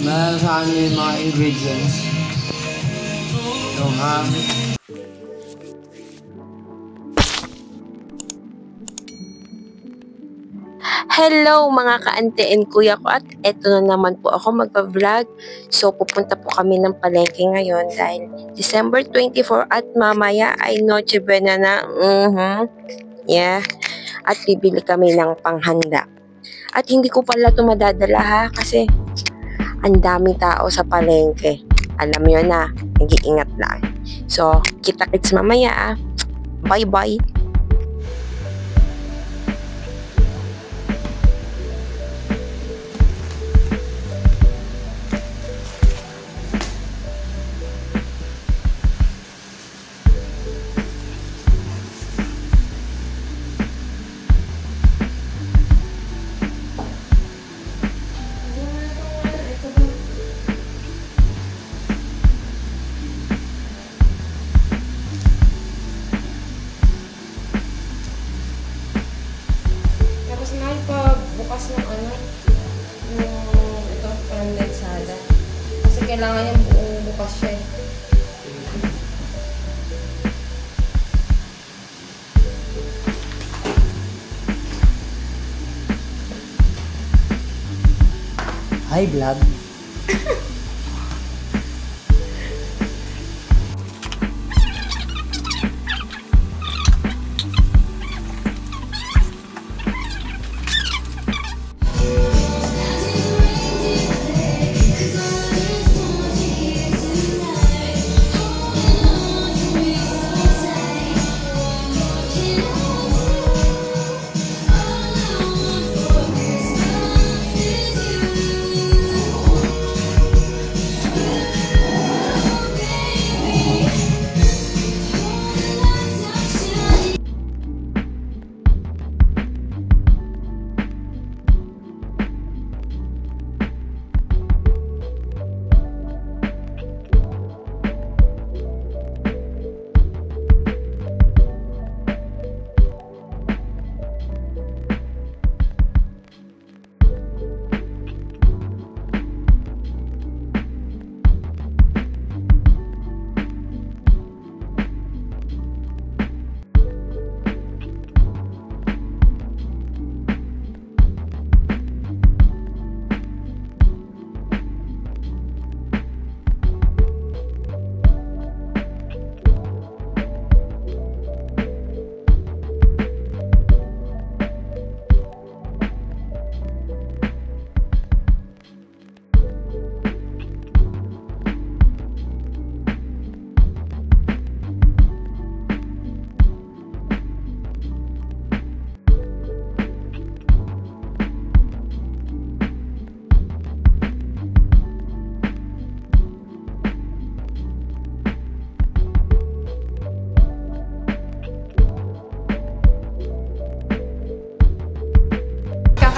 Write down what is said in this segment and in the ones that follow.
Malasahan niyo yung mga ingredients. Yung ham. Hello mga ka-ante and kuya ko, at eto na naman po ako magpa-vlog. So pupunta po kami ng palengke ngayon dahil December 24 at mamaya ay Noche Buena na. Yeah. At bibili kami ng panghanda. At hindi ko pala ito madadala ha, kasi ang daming tao sa palengke. Alam nyo na, nag-iingat lang. So, kita-kits mamaya ah. Bye-bye! Bukas ng ito, parang Lazada. Kasi kailangan yung buong bukas siya eh. Hi, vlog.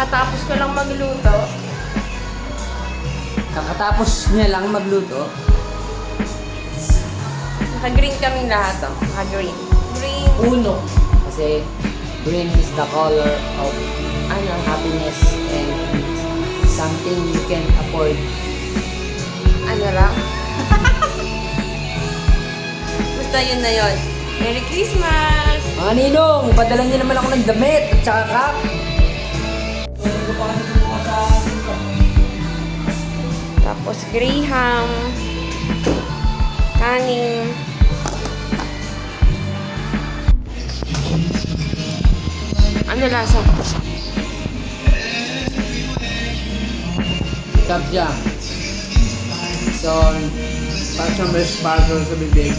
Kakatapos ko lang magluto. Kakatapos niya lang magluto. Naka-green kami lahat oh. Naka-green. Green. Uno. Kasi green is the color of happiness and something you can afford. Ano lang? Basta yun na yun. Merry Christmas! Mga ninong, padala niyo naman ako ng damit at saka cup. Tapos graham, kanin. Ano lasa? Cup jam. So, parang siyang respaldo sa bibig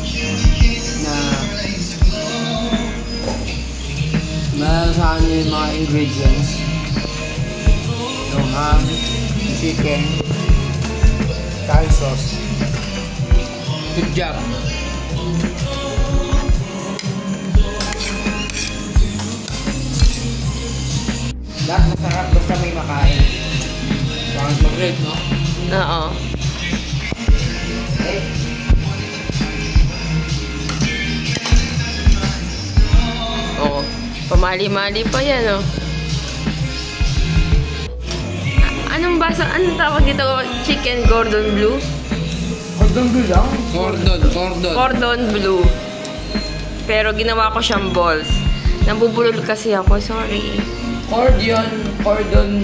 na malasahan niyo yung mga ingredients. Yung ham, chicken, curry sauce. Good job! Lahat masarap basta may makain. Parang mag-rate, no? Oo. Oo. Pamali-mali pa yan, oh. Anong tawag dito? Chicken Gordon Bleu? Hanggang doon lang. Cordon. Cordon Bleu. Pero ginawa ko siyang balls. Nabubulol kasi ako, sorry. Cordon